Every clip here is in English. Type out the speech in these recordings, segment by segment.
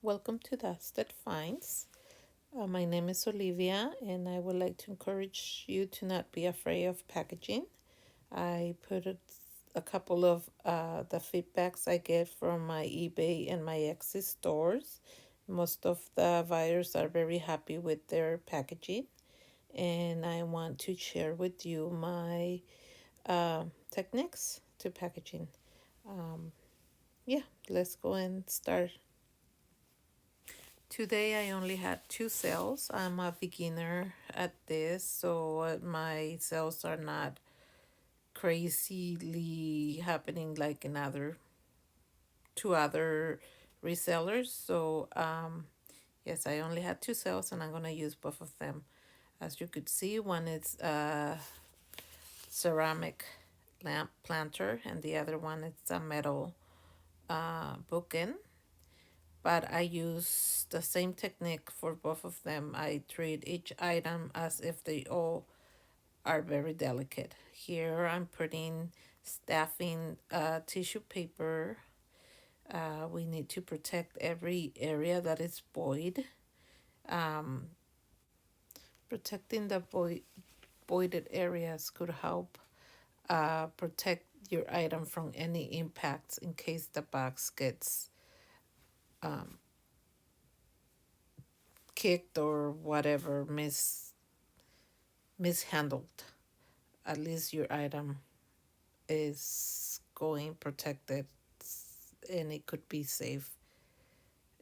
Welcome to Dusted Finds. My name is Olivia, and I would like to encourage you to not be afraid of packaging. I put a couple of the feedbacks I get from my eBay and my Etsy stores. Most of the buyers are very happy with their packaging, and I want to share with you my techniques to packaging. Um, yeah, let's go and start. Today I only had two sales. I'm a beginner at this, so my sales are not crazily happening like in other two other resellers. So yes, I only had two sales and I'm gonna use both of them. As you could see, one is a ceramic lamp planter and the other one is a metal bookend. But I use the same technique for both of them. I treat each item as if they all are very delicate. Here I'm putting staffing tissue paper. We need to protect every area that is void. Um, Protecting the voided areas could help protect your item from any impacts in case the box gets um, kicked or whatever mishandled. At least your item is going protected and it could be safe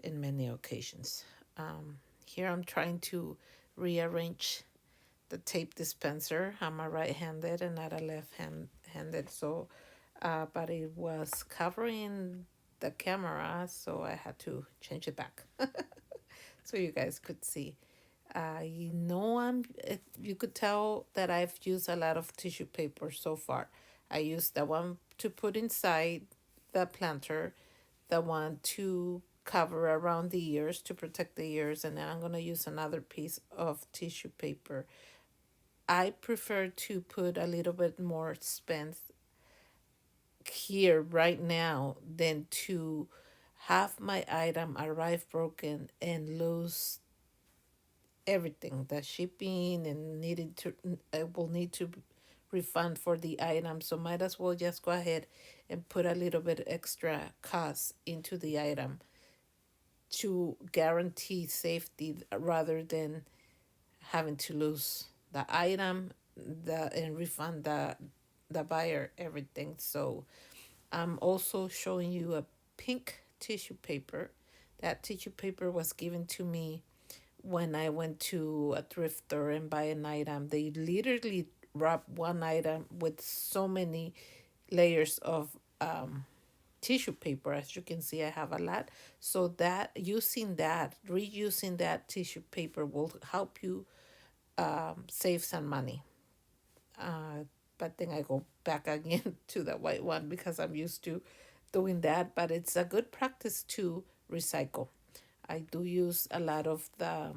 in many occasions. Here I'm trying to rearrange the tape dispenser. I'm a right-handed and not a left-handed, but it was covering the camera, so I had to change it back so you guys could see. You know, you could tell that I've used a lot of tissue paper so far. I used the one to put inside the planter, the one to cover around the ears to protect the ears, and then I'm going to use another piece of tissue paper. I prefer to put a little bit more spend here right now than to have my item arrive broken and lose everything, the shipping, and needed to I will need to refund for the item, so might as well just go ahead and put a little bit extra cost into the item to guarantee safety rather than having to lose the item and refund the buyer everything. So I'm also showing you a pink tissue paper. That tissue paper was given to me when I went to a thrift store and buy an item. They literally wrap one item with so many layers of tissue paper. As you can see, I have a lot. So that reusing that tissue paper will help you save some money. But then I go back again to the white one because I'm used to doing that. But it's a good practice to recycle. I do use a lot of the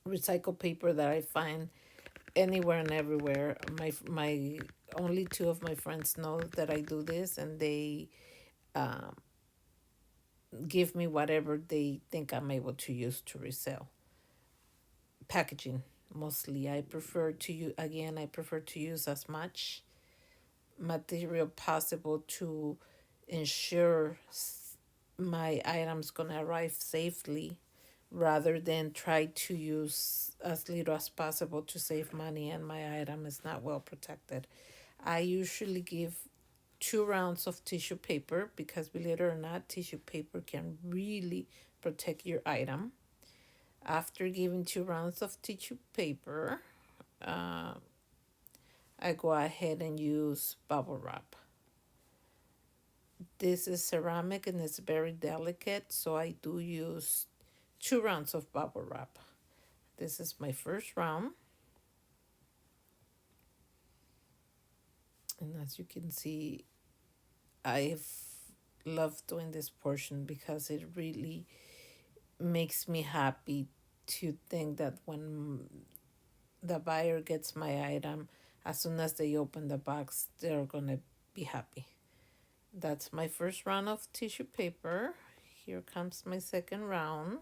recycled paper that I find anywhere and everywhere. My only two of my friends know that I do this, and they um, give me whatever they think I'm able to use to resell. Packaging mostly. I prefer to use as much material possible to ensure my items gonna arrive safely rather than try to use as little as possible to save money and my item is not well protected. I usually give 2 rounds of tissue paper because, believe it or not, tissue paper can really protect your item. After giving 2 rounds of tissue paper, uh, I go ahead and use bubble wrap. This is ceramic and it's very delicate, so I do use 2 rounds of bubble wrap. This is my first round, and as you can see, I've loved doing this portion because it really makes me happy to think that when the buyer gets my item, as soon as they open the box, they're gonna be happy. That's my first round of tissue paper. here comes my second round,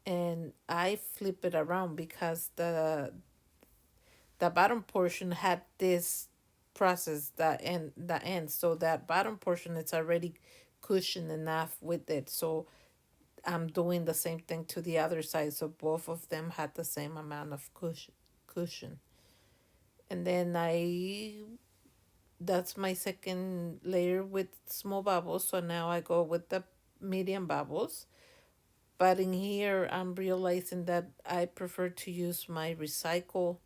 and I flip it around because the bottom portion had this process that end the end, so that bottom portion is already cushioned enough with it. So I'm doing the same thing to the other side, so both of them had the same amount of cushion. And then I that's my second layer with small bubbles. So now I go with the medium bubbles. But in here, I'm realizing that I prefer to use my recycle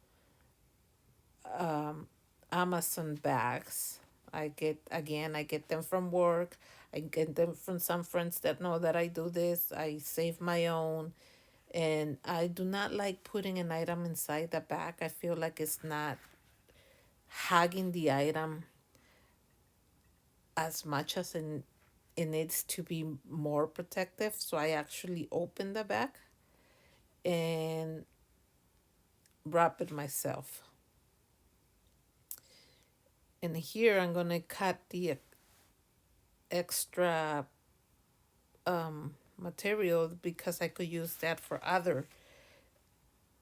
um, Amazon bags. I get them from work. I get them from some friends that know that I do this. I save my own. And I do not like putting an item inside the bag. I feel like it's not hugging the item as much as it needs to be more protective. So I actually open the bag and wrap it myself. And here I'm going to cut the extra material because I could use that for other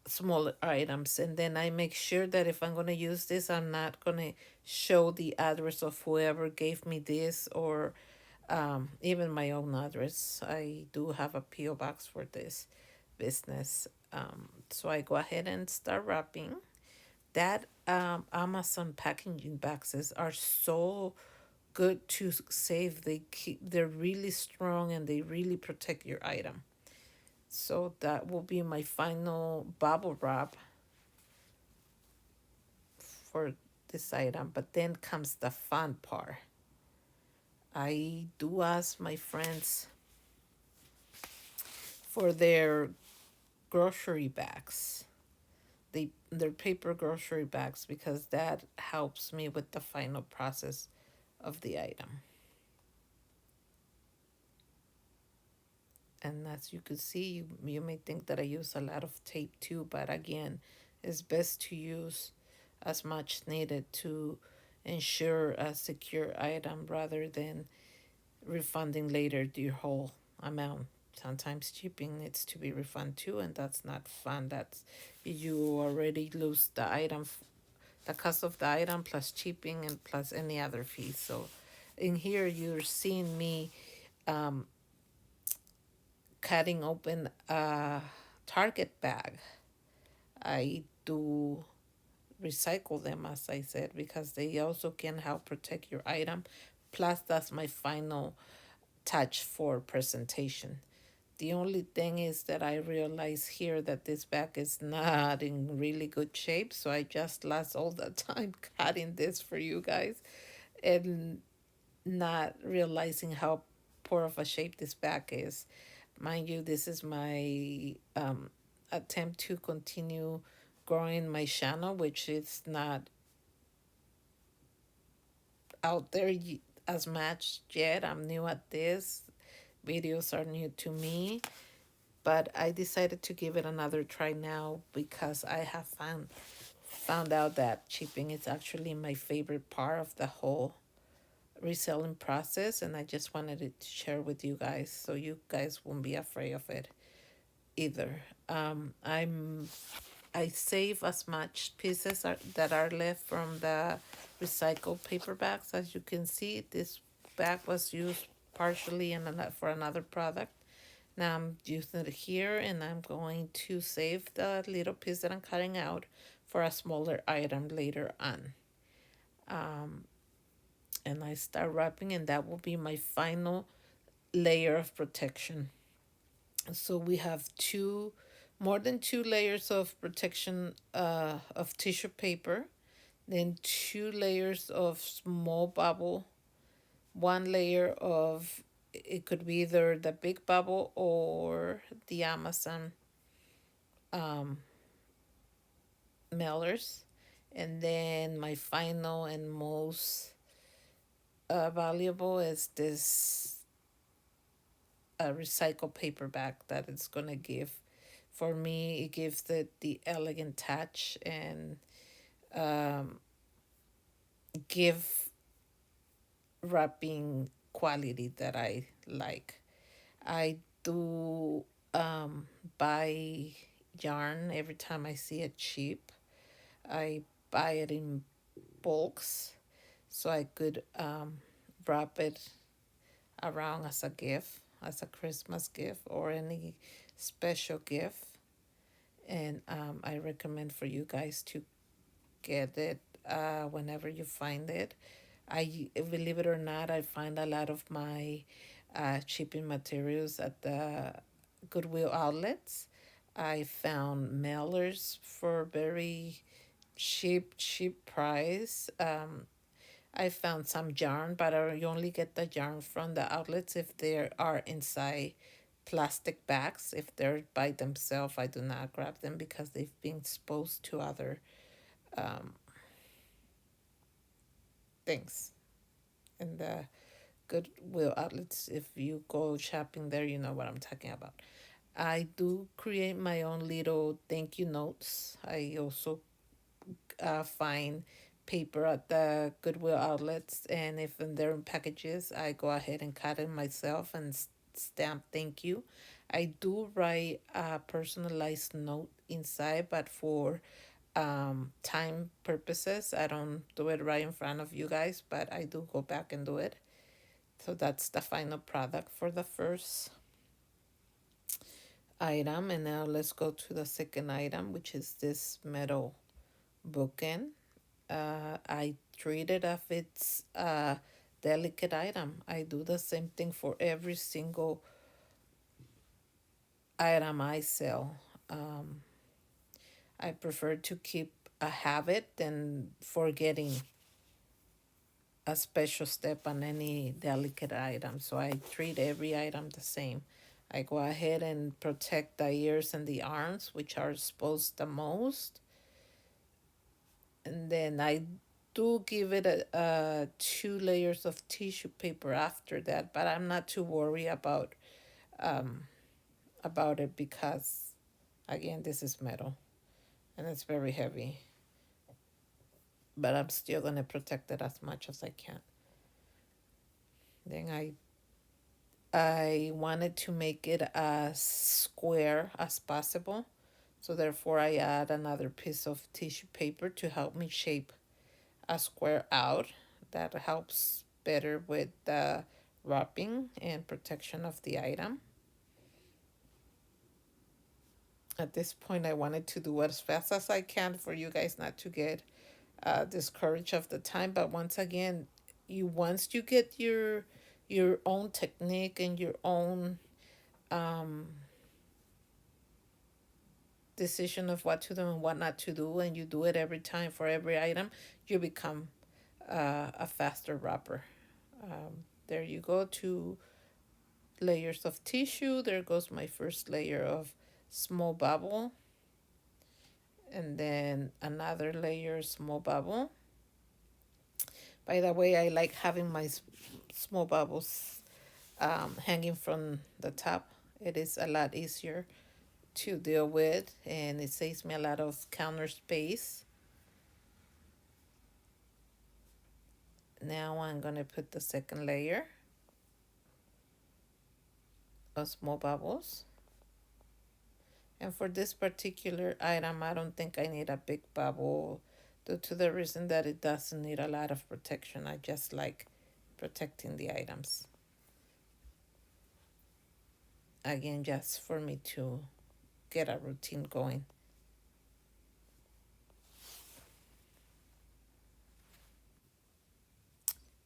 smaller items. And then I make sure that if I'm going to use this, I'm not going to show the address of whoever gave me this, or even my own address. I do have a P.O. box for this business. So I go ahead and start wrapping. That Amazon packaging boxes are so good to save. They're really strong and they really protect your item. So that will be my final bubble wrap for this item. But then comes the fun part. I do ask my friends for their grocery bags. Their paper grocery bags, because that helps me with the final process of the item. And as you can see, you may think that I use a lot of tape too, but again, it's best to use as much needed to ensure a secure item rather than refunding later your whole amount. Sometimes shipping needs to be refunded too, and that's not fun. That's you already lose the item, the cost of the item plus shipping and plus any other fees. So in here, you're seeing me um, cutting open a Target bag. I do recycle them, as I said, because they also can help protect your item. Plus, that's my final touch for presentation. The only thing is that I realize here that this bag is not in really good shape, so I just lost all the time cutting this for you guys and not realizing how poor of a shape this bag is. Mind you, this is my attempt to continue growing my channel, which is not out there as much yet. I'm new at this. Videos are new to me, but I decided to give it another try now because I have found out that shipping is actually my favorite part of the whole reselling process, and I just wanted to share with you guys so you guys won't be afraid of it either. I save as much pieces that are left from the recycled paper bags. As you can see, this bag was used partially for another product. Now I'm using it here, and I'm going to save the little piece that I'm cutting out for a smaller item later on. And I start wrapping, and that will be my final layer of protection. So we have more than two layers of protection of tissue paper, then two layers of small bubble, one layer of, it could be either the big bubble or the Amazon mailers, and then my final and most valuable is this recycled paper bag that it's gonna give. For me, it gives it the elegant touch and give wrapping quality that I like. I do buy yarn every time I see it cheap. I buy it in bulks so I could wrap it around as a gift, as a Christmas gift or any special gift. And I recommend for you guys to get it whenever you find it. I believe it or not, I find a lot of my shipping materials at the Goodwill outlets. I found mailers for very cheap price. I found some yarn, but you only get the yarn from the outlets if they are inside plastic bags. If they're by themselves, I do not grab them because they've been exposed to other things in the Goodwill outlets. If you go shopping there, you know what I'm talking about. I do create my own little thank you notes. I also find paper at the Goodwill outlets, and if they're in packages, I go ahead and cut it myself and stamp thank you. I do write a personalized note inside, but for time purposes, I don't do it right in front of you guys, but I do go back and do it. So that's the final product for the first item. And now let's go to the second item, which is this metal bookend. I treat it as it's a delicate item. I do the same thing for every single item I sell. I prefer to keep a habit than forgetting a special step on any delicate item. So I treat every item the same. I go ahead and protect the ears and the arms, which are exposed the most. And then I do give it a 2 layers of tissue paper after that, but I'm not too worried about it because again, this is metal and it's very heavy. But I'm still gonna protect it as much as I can. Then I wanted to make it as square as possible. So therefore I add another piece of tissue paper to help me shape a square out. That helps better with the wrapping and protection of the item. At this point, I wanted to do as fast as I can for you guys not to get discouraged of the time. But once again, once you get your own technique and your own decision of what to do and what not to do, and you do it every time for every item, you become a faster wrapper. There you go, 2 layers of tissue. There goes my first layer of small bubble, and then another layer small bubble. By the way, I like having my small bubbles hanging from the top. It is a lot easier to deal with, and it saves me a lot of counter space. Now I'm going to put the second layer of small bubbles. And for this particular item, I don't think I need a big bubble due to the reason that it doesn't need a lot of protection. I just like protecting the items. Again, just for me to get a routine going.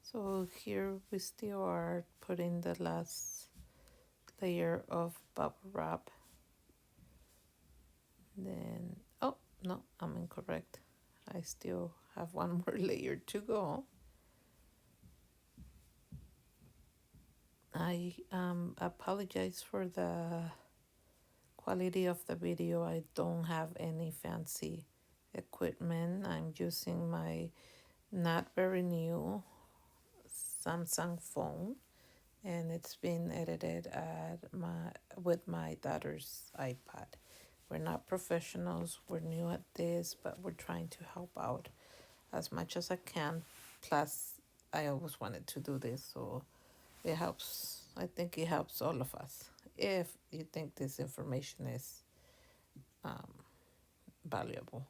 So here we still are putting the last layer of bubble wrap. Then, oh, no, I'm incorrect. I still have one more layer to go. I apologize for the quality of the video. I don't have any fancy equipment. I'm using my not very new Samsung phone, and it's been edited with my daughter's iPad. We're not professionals, we're new at this, but we're trying to help out as much as I can. Plus, I always wanted to do this, so It helps. I think it helps all of us. If you think this information is valuable.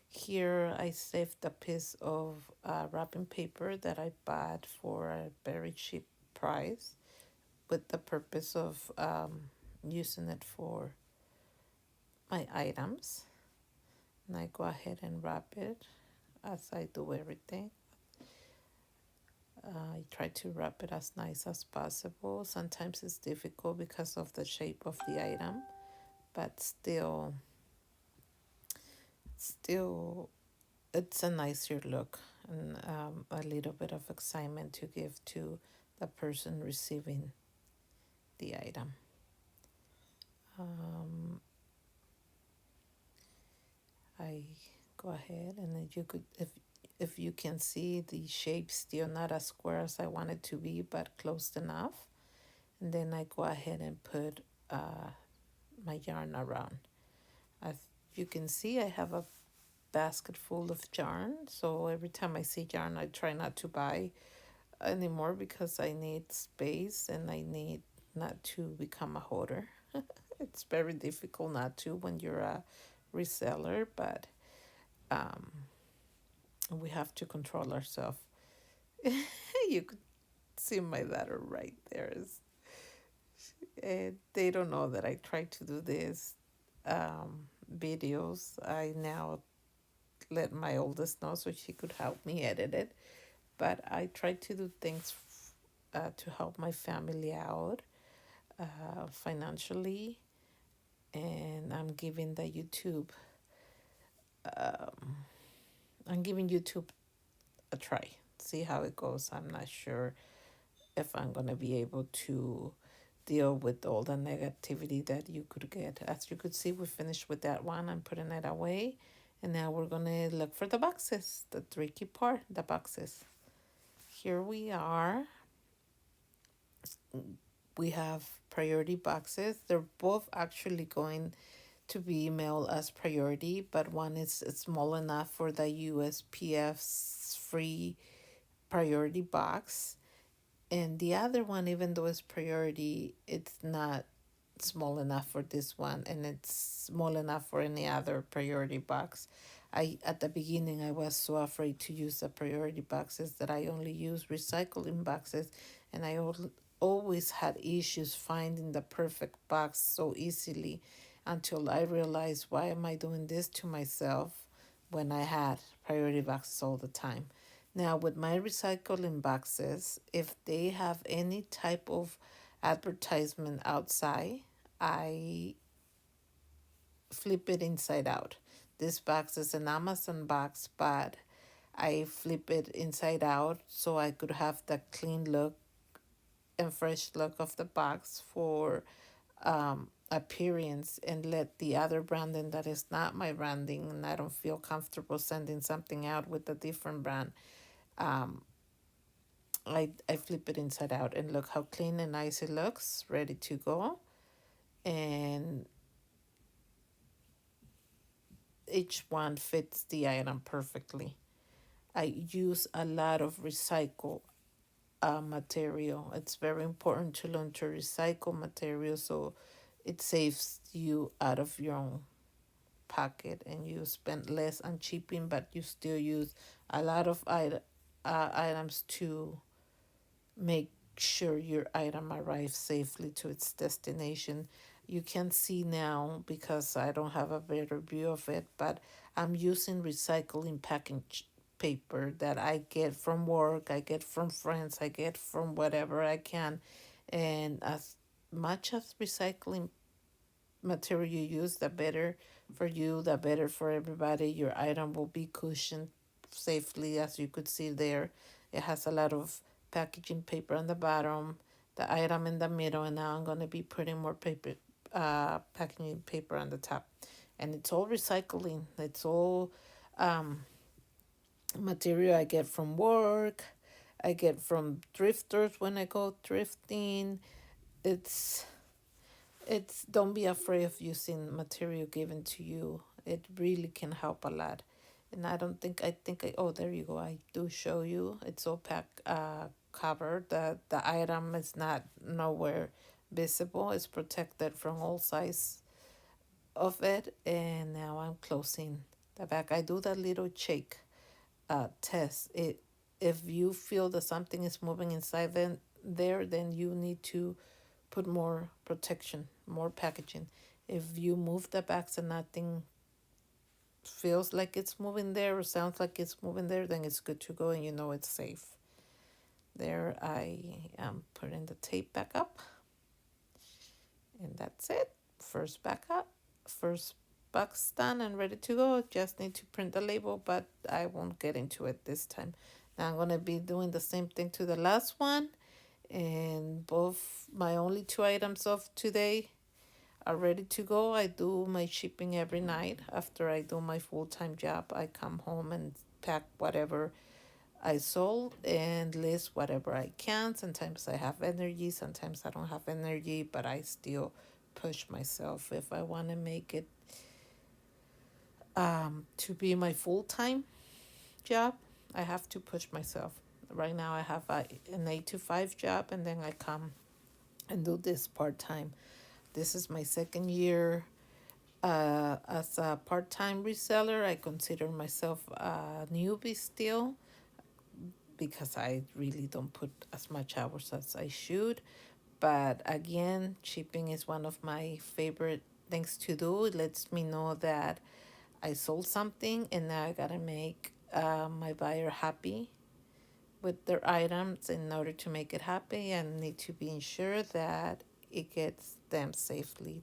Here I saved a piece of wrapping paper that I bought for a very cheap price with the purpose of using it for my items. And I go ahead and wrap it as I do everything. I try to wrap it as nice as possible. Sometimes it's difficult because of the shape of the item, but still, it's a nicer look and a little bit of excitement to give to the person receiving the item. Um, I go ahead and then you could, if you can see the shape still not as square as I want it to be, but close enough. And then I go ahead and put my yarn around. As you can see, I have a basket full of yarn. So every time I see yarn, I try not to buy anymore because I need space and I need not to become a hoarder. It's very difficult not to when you're a reseller, but um, we have to control ourselves. You could see my daughter right there. They don't know that I try to do this videos. I now let my oldest know so she could help me edit it. But I try to do things to help my family out financially, and I'm giving YouTube a try. See how it goes. I'm not sure if I'm gonna be able to deal with all the negativity that you could get. As you could see, we finished with that one. I'm putting it away. And now we're gonna look for the boxes, the tricky part, the boxes. Here we are. We have priority boxes. They're both actually going to be emailed as priority, but one is small enough for the USPS free priority box. And the other one, even though it's priority, it's not small enough for this one, and it's small enough for any other priority box. I At the beginning I was so afraid to use the priority boxes that I only use recycling boxes, and always had issues finding the perfect box so easily until I realized, why am I doing this to myself when I had priority boxes all the time. Now, with my recycling boxes, if they have any type of advertisement outside, I flip it inside out. This box is an Amazon box, but I flip it inside out so I could have the clean look and fresh look of the box for appearance, and let the other branding that is not my branding and I don't feel comfortable sending something out with a different brand. I flip it inside out and look how clean and nice it looks, ready to go. And each one fits the item perfectly. I use a lot of recycle material. It's very important to learn to recycle material so it saves you out of your own pocket and you spend less on shipping, but you still use a lot of items to make sure your item arrives safely to its destination. You can see now, because I don't have a better view of it, but I'm using recycling package paper that I get from work, I get from friends, I get from whatever I can. And as much as recycling material you use, the better for you, the better for everybody. Your item will be cushioned safely, as you could see there. It has a lot of packaging paper on the bottom, the item in the middle, and now I'm going to be putting more paper, packaging paper on the top. And it's all recycling. It's all material I get from work. I get from thrifters when I go thrifting. It's don't be afraid of using material given to you. It really can help a lot. And I don't think I think I oh there you go. I do show you. It's all cover. The item is not nowhere visible. It's protected from all sides of it. And now I'm closing the back. I do that little shake test. It If you feel that something is moving inside there, then you need to put more protection, more packaging. If you move the backs and nothing feels like it's moving there or sounds like it's moving there, then it's good to go and you know it's safe. There, I am putting the tape back up, and that's it. First back up, first box done and ready to go. Just need to print the label, but I won't get into it this time. Now I'm gonna be doing the same thing to the last one, and both my only two items of today are ready to go. I do my shipping every night after I do my full-time job. I come home and pack whatever I sold and list whatever I can. Sometimes I have energy, sometimes I don't have energy, but I still push myself. If I want to make it to be my full-time job, I have to push myself. Right now I have an 8 to 5 job, and then I come and do this part-time. This is my second year as a part-time reseller. I consider myself a newbie still because I really don't put as much hours as I should. But again, shipping is one of my favorite things to do. It lets me know that I sold something and now I gotta make my buyer happy with their items. In order to make it happy, I need to be sure that it gets them safely.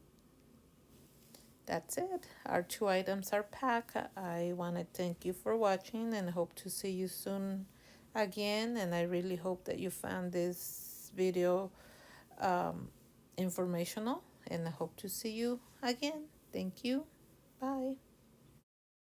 That's it. Our two items are packed. I want to thank you for watching and hope to see you soon again. And I really hope that you found this video um, informational. And I hope to see you again. Thank you. Bye.